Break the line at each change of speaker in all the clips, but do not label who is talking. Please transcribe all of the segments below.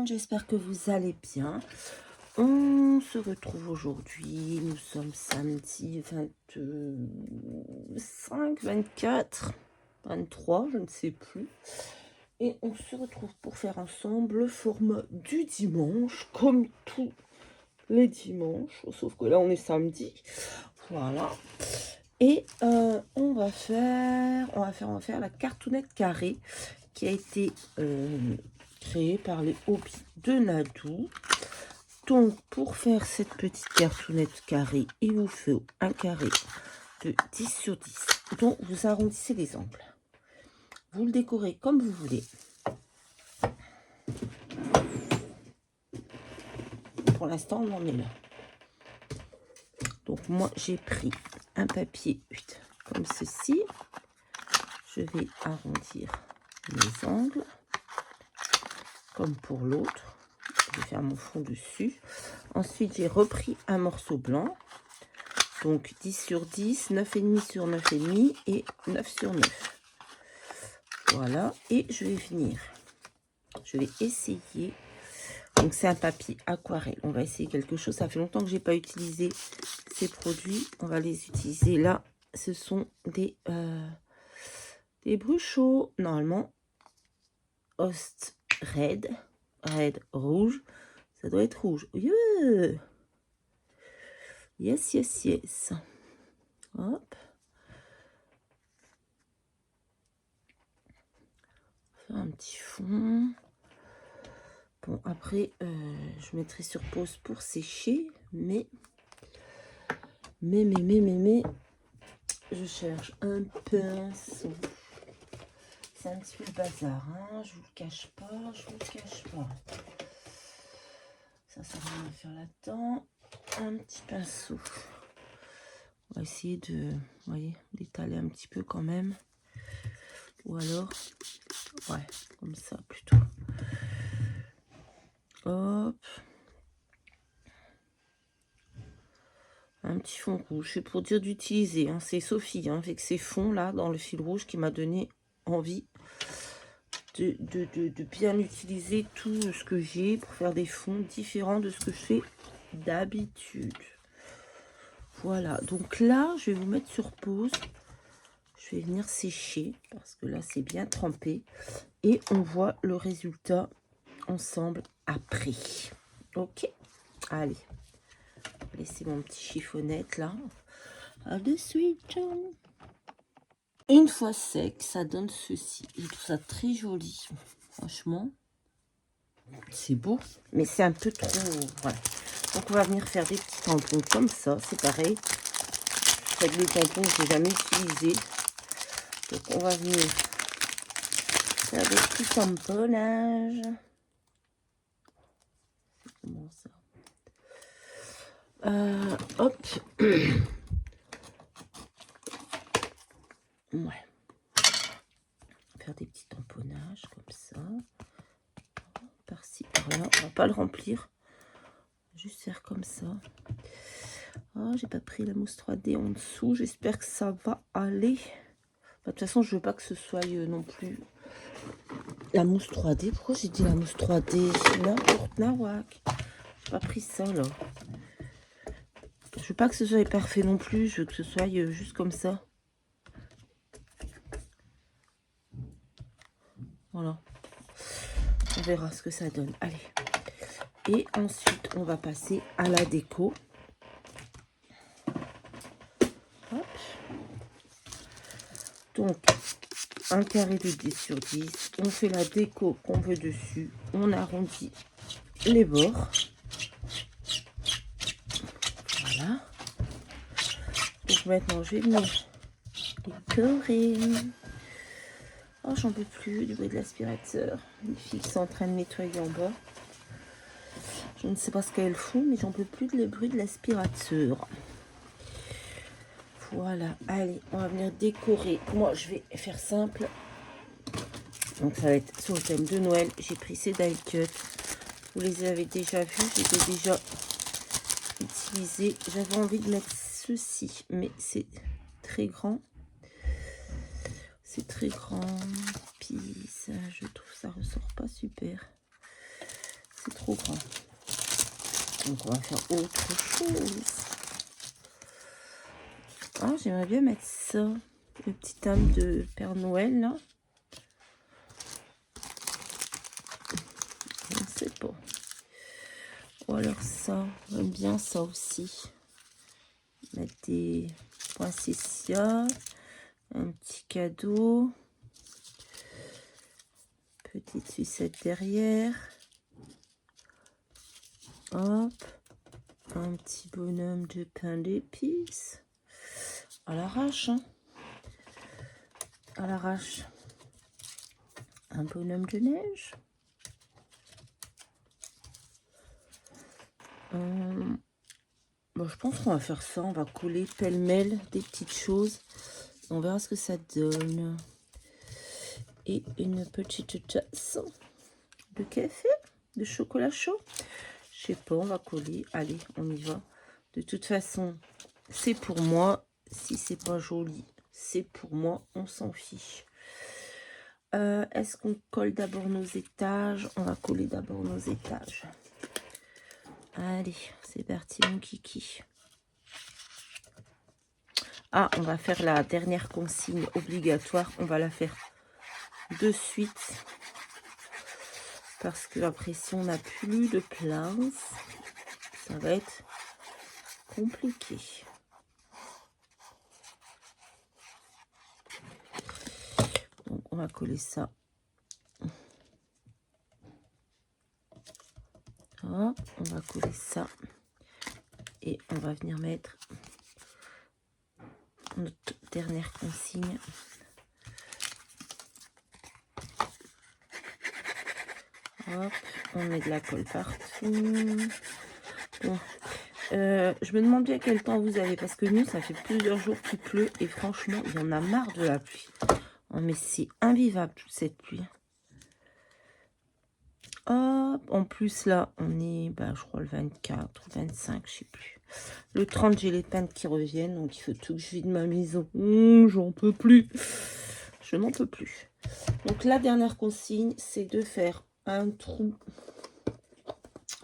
monde, j'espère que vous allez bien. On se retrouve aujourd'hui, nous sommes samedi 25, 24, 23, je ne sais plus. Et on se retrouve pour faire ensemble le format du dimanche, comme tous les dimanches, sauf que là on est samedi. Voilà. Et on va faire la cartoonette carrée qui a été créée par les hobbies de Nadou. Donc pour faire cette petite cartoonette carrée, il vous faut un carré de 10 sur 10 dont vous arrondissez les angles. Vous le décorez comme vous voulez. Pour l'instant on en est là. Donc moi j'ai pris un papier comme ceci. Je vais arrondir les angles comme pour l'autre. Je vais faire mon fond dessus. Ensuite j'ai repris un morceau blanc. Donc 10 sur 10, 9,5 sur 9,5 et 9 sur 9. Voilà. Et je vais venir. Je vais essayer. Donc c'est un papier aquarelle. On va essayer quelque chose. Ça fait longtemps que j'ai pas utilisé ces produits. On va les utiliser là. Ce sont des bruchaux. Normalement. Host red. Red rouge. Ça doit être rouge. Yeah. Yes, yes, yes. Hop. Faire un petit fond. Bon, après, je mettrai sur pause pour sécher, mais je cherche un pinceau. C'est un petit peu le bazar, hein, je vous le cache pas, Ça sert à rien de faire là-dedans. Un petit pinceau. On va essayer de, vous voyez, d'étaler un petit peu quand même. Ou alors, ouais, comme ça plutôt. Hop. Un petit fond rouge. C'est pour dire d'utiliser. Hein. C'est Sophie, hein, avec ses fonds là, dans le fil rouge, qui m'a donné envie de bien utiliser tout ce que j'ai pour faire des fonds différents de ce que je fais d'habitude. Voilà. Donc là, je vais vous mettre sur pause. Je vais venir sécher parce que là, c'est bien trempé. Et on voit le résultat ensemble après. Ok. Allez. Laissez mon petit chiffonnette là. À de suite. Une fois sec, ça donne ceci. Je trouve ça très joli. Franchement, c'est beau, mais c'est un peu trop. Voilà. Donc on va venir faire des petits tampons comme ça. C'est pareil. C'est des tampons que je n'ai jamais utilisés. Donc on va venir faire des petits tamponnages. Comment ça? Hop. Ouais. Faire des petits tamponnages comme ça. Par-ci, par-là. On va pas le remplir. Juste faire comme ça. Oh, j'ai pas pris la mousse 3D en dessous. J'espère que ça va aller. De toute façon, je veux pas que ce soit non plus la mousse 3D. Pourquoi j'ai dit la mousse 3D? N'importe nawak. J'ai pas pris ça là. Je veux pas que ce soit parfait non plus. Je veux que ce soit juste comme ça. Voilà. On verra ce que ça donne. Allez. Et ensuite, on va passer à la déco. Hop. Donc, un carré de 10 sur 10. On fait la déco qu'on veut dessus. On arrondit les bords. Voilà. Donc maintenant, je vais venir décorer. Oh, j'en peux plus du bruit de l'aspirateur. Les filles sont en train de nettoyer en bas. Je ne sais pas ce qu'elles font, mais j'en peux plus le bruit de l'aspirateur. Voilà, allez, on va venir décorer. Moi, je vais faire simple. Donc, ça va être sur le thème de Noël. J'ai pris ces die cut. Vous les avez déjà vus, je les ai déjà utilisés. J'avais envie de mettre ceci, mais c'est très grand. C'est très grand. Puis, ça, je trouve ça ressort pas super. c'est trop grand. Donc on va faire autre chose. Ah, j'aimerais bien mettre ça. Le petit âme de Père Noël, là. Je ne sais pas. Ou alors ça, j'aime bien ça aussi. Mettre des poinsettias, un petit cadeau, petite sucette derrière. Hop, un petit bonhomme de pain d'épices. À l'arrache, hein. À l'arrache. Un bonhomme de neige. Bon, je pense qu'on va faire ça. On va coller pêle-mêle des petites choses. On verra ce que ça donne. Et une petite tasse de café, de chocolat chaud. Je sais pas, on va coller. Allez, on y va. De toute façon, c'est pour moi. Si c'est pas joli, c'est pour moi. On s'en fiche. Est-ce qu'on colle d'abord nos étages? On va coller d'abord nos étages. Allez, c'est parti mon kiki. Ah, on va faire la dernière consigne obligatoire. On va la faire de suite. Parce que après, si on n'a plus de place, ça va être compliqué. Donc, on va coller ça. Hop, on va coller ça. Et on va venir mettre notre dernière consigne. Hop, on met de la colle partout. Bon. Je me demande bien quel temps vous avez, parce que nous, ça fait plusieurs jours qu'il pleut, et franchement, il y en a marre de la pluie. Oh, mais c'est invivable, toute cette pluie. Hop, en plus, là, on est, je crois, le 24 ou 25, je sais plus. Le 30, j'ai les peintes qui reviennent, donc il faut tout que je vide ma maison. J'en peux plus. Je n'en peux plus. Donc, la dernière consigne, c'est de faire un trou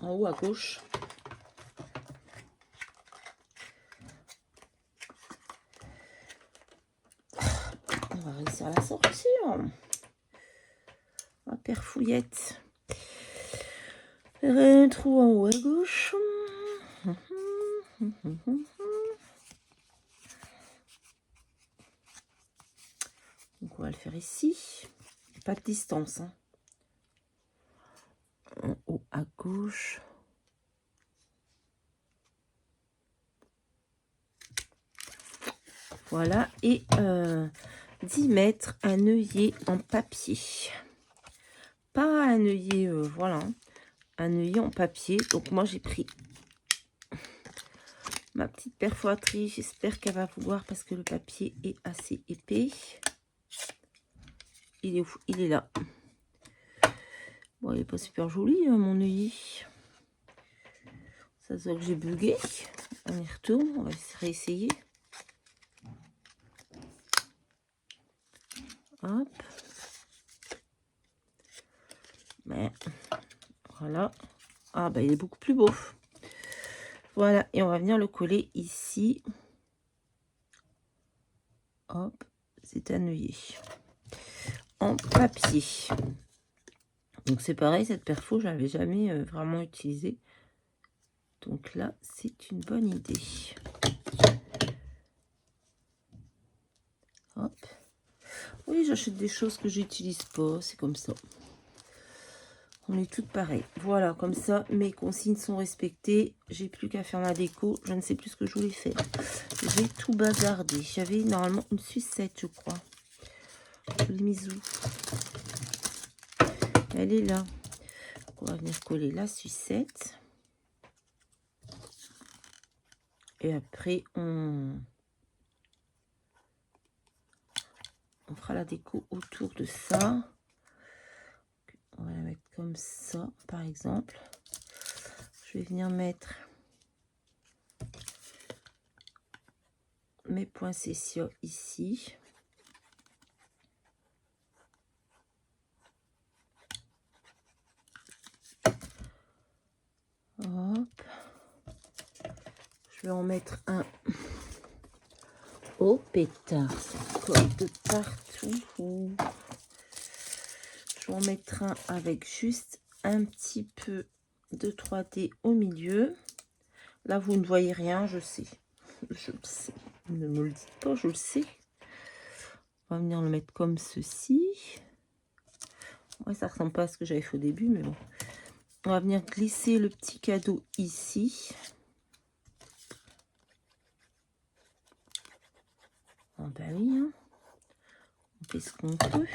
en haut à gauche. On va réussir à la sortir. Ma perfouillette. Faire un trou en haut à gauche. Donc on va le faire ici. Pas de distance. Hein. En haut à gauche. Voilà. Et 10 mètres un œillet en papier. Pas un œillet, voilà. Un œillet en papier. Donc moi j'ai pris ma petite perforatrice. J'espère qu'elle va vouloir parce que le papier est assez épais. Il est où? Il est là. Bon, il n'est pas super joli, mon œillet. Ça se voit que j'ai bugué. On y retourne. On va réessayer. Hop. Mais voilà. Ah, il est beaucoup plus beau. Voilà. Et on va venir le coller ici. Hop. C'est un œillet. En papier. Donc c'est pareil, cette perfo, je l'avais jamais vraiment utilisée. Donc là, c'est une bonne idée. Hop. Oui, j'achète des choses que j'utilise pas, c'est comme ça. On est toutes pareilles. Voilà, comme ça, mes consignes sont respectées. J'ai plus qu'à faire ma déco. Je ne sais plus ce que je voulais faire. J'ai tout bazardé. J'avais normalement une sucette, je crois. Je l'ai mise où? Elle est là. On va venir coller la sucette. Et après, on fera la déco autour de ça. On va la mettre comme ça, par exemple. Je vais venir mettre mes poinsettias ici. Je vais en mettre un. Oh pétard, ça colle de partout. Je vais en mettre un avec juste un petit peu de 3D au milieu. Là, vous ne voyez rien, je sais. Je le sais. Ne me le dites pas, je le sais. On va venir le mettre comme ceci. Ouais, ça ressemble pas à ce que j'avais fait au début, mais bon. On va venir glisser le petit cadeau ici. Ah ben oui, hein. On fait ce qu'on peut.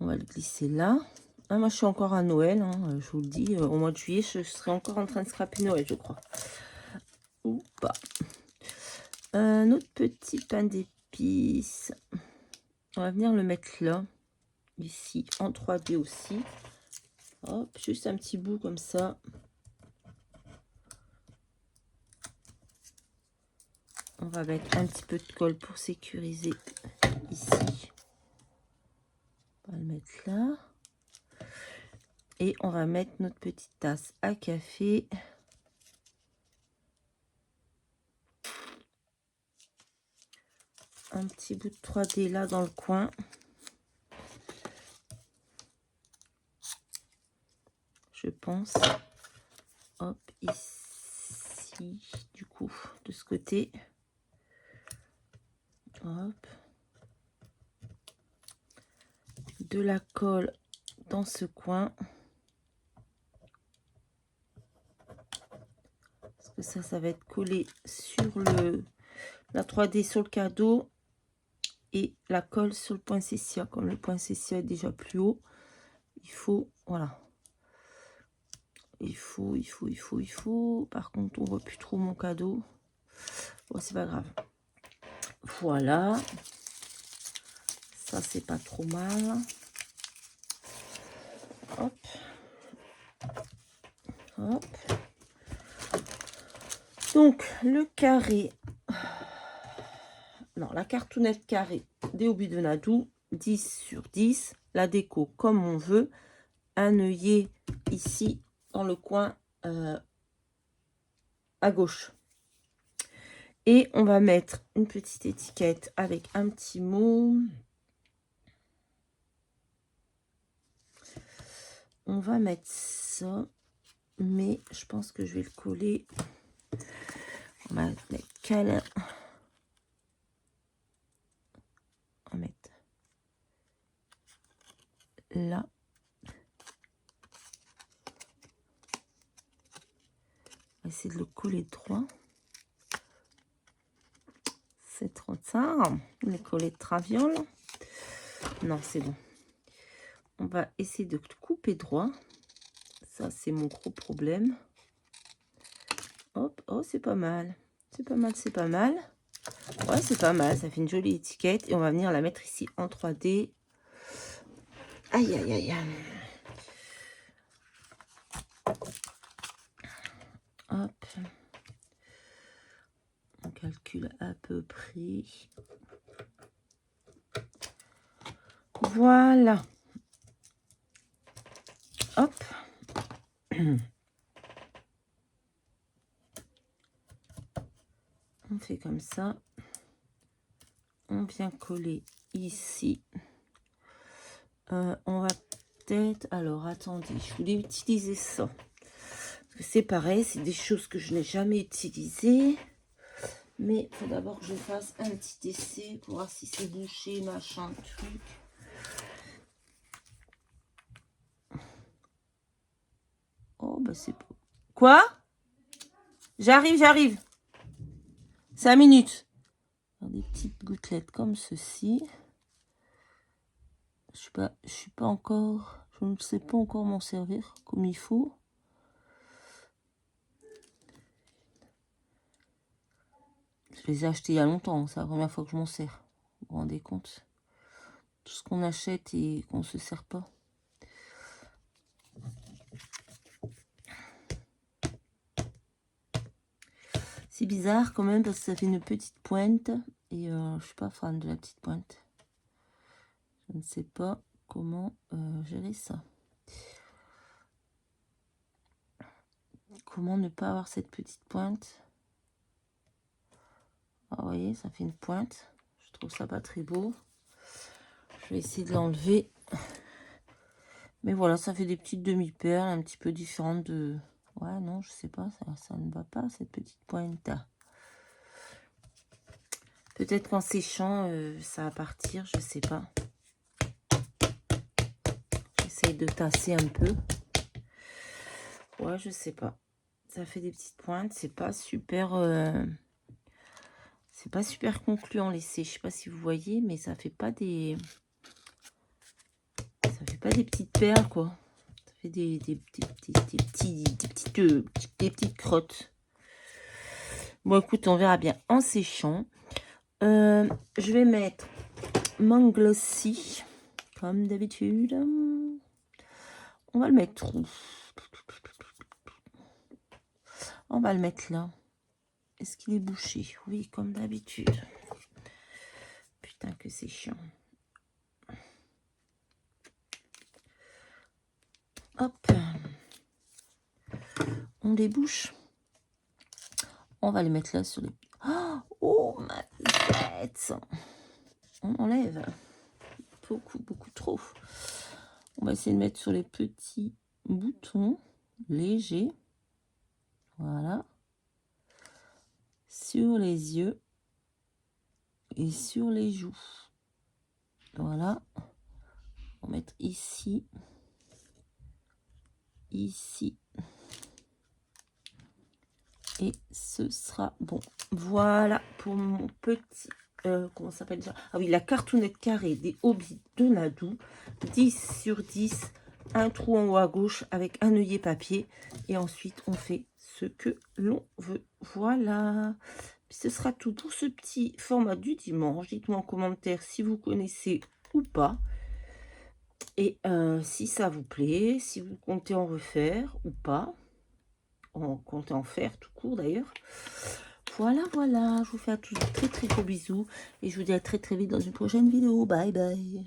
On va le glisser là. Ah, moi, je suis encore à Noël, hein, je vous le dis. Au mois de juillet, je serai encore en train de scraper Noël, je crois. Ou pas. Un autre petit pain d'épices. On va venir le mettre là. Ici, en 3D aussi. Hop, juste un petit bout comme ça. On va mettre un petit peu de colle pour sécuriser ici. On va le mettre là. Et on va mettre notre petite tasse à café. Un petit bout de 3D là dans le coin. Je pense. Hop, ici, du coup, de ce côté. Hop. De la colle dans ce coin. Parce que ça va être collé sur la 3D sur le cadeau. Et la colle sur le poinsettia. Comme le poinsettia est déjà plus haut, il faut, voilà. Il faut. Par contre, on voit plus trop mon cadeau. Bon, c'est pas grave. Voilà. Ça, c'est pas trop mal. Hop. Hop. Donc, le carré. Non, la cartoonette carrée des Hobbies de Nadou. 10 sur 10. La déco comme on veut. Un œillet ici, dans le coin à gauche. Et on va mettre une petite étiquette avec un petit mot. On va mettre ça, mais je pense que je vais le coller. On va mettre câlin. On va mettre là. On va essayer de le coller droit. C'est trop ça. Le coller de traviole. Non, c'est bon. On va essayer de couper droit. Ça, c'est mon gros problème. Hop, oh, c'est pas mal. C'est pas mal, c'est pas mal. Ouais, c'est pas mal. Ça fait une jolie étiquette. Et on va venir la mettre ici en 3D. Aïe, aïe, aïe. Hop. On calcule à peu près. Voilà. Hop. On fait comme ça. On vient coller ici. On va peut-être... Alors, attendez, je voulais utiliser ça. C'est pareil, c'est des choses que je n'ai jamais utilisées. Mais il faut d'abord que je fasse un petit essai pour voir si c'est bouché, machin, truc. Oh, bah c'est... Quoi? J'arrive. 5 minutes. Des petites gouttelettes comme ceci. Je suis pas encore... Je ne sais pas encore m'en servir comme il faut. Je les ai achetés il y a longtemps. C'est la première fois que je m'en sers. Vous vous rendez compte? Tout ce qu'on achète et qu'on ne se sert pas. C'est bizarre quand même parce que ça fait une petite pointe. Et je suis pas fan de la petite pointe. Je ne sais pas comment gérer ça. comment ne pas avoir cette petite pointe. Ah, vous voyez, ça fait une pointe. Je trouve ça pas très beau. Je vais essayer de l'enlever. Mais voilà, ça fait des petites demi-perles un petit peu différentes de... Ouais, non, je sais pas, ça ne va pas, cette petite pointe. Peut-être qu'en séchant, ça va partir, je sais pas. J'essaye de tasser un peu. Ouais, je sais pas. Ça fait des petites pointes, c'est pas super... c'est pas super concluant l'essai. Je sais pas si vous voyez, mais ça fait pas des... Ça fait pas des petites perles, quoi. Ça fait des petites crottes. Bon, écoute, on verra bien en séchant. Je vais mettre mon glossy, comme d'habitude. On va le mettre où? On va le mettre là. Est-ce qu'il est bouché? Oui, comme d'habitude. Putain que c'est chiant. Hop. On débouche. On va les mettre là sur les... Oh, ma tête. On enlève. Beaucoup trop. On va essayer de mettre sur les petits boutons légers. Voilà. Sur les yeux. Et sur les joues. Voilà. On va mettre ici. Ici. Et ce sera bon. Voilà pour mon petit... comment ça s'appelle déjà? Ah oui, la cartonnette carrée des Hobbies de Nadou. 10 sur 10. Un trou en haut à gauche avec un œillet papier. Et ensuite, on fait ce que l'on veut. Voilà. Puis ce sera tout pour ce petit format du dimanche. Dites-moi en commentaire si vous connaissez ou pas. Et si ça vous plaît, si vous comptez en refaire ou pas. On compte en faire tout court d'ailleurs. Voilà, je vous fais à tous de très gros bisous et je vous dis à très vite dans une prochaine vidéo. Bye bye.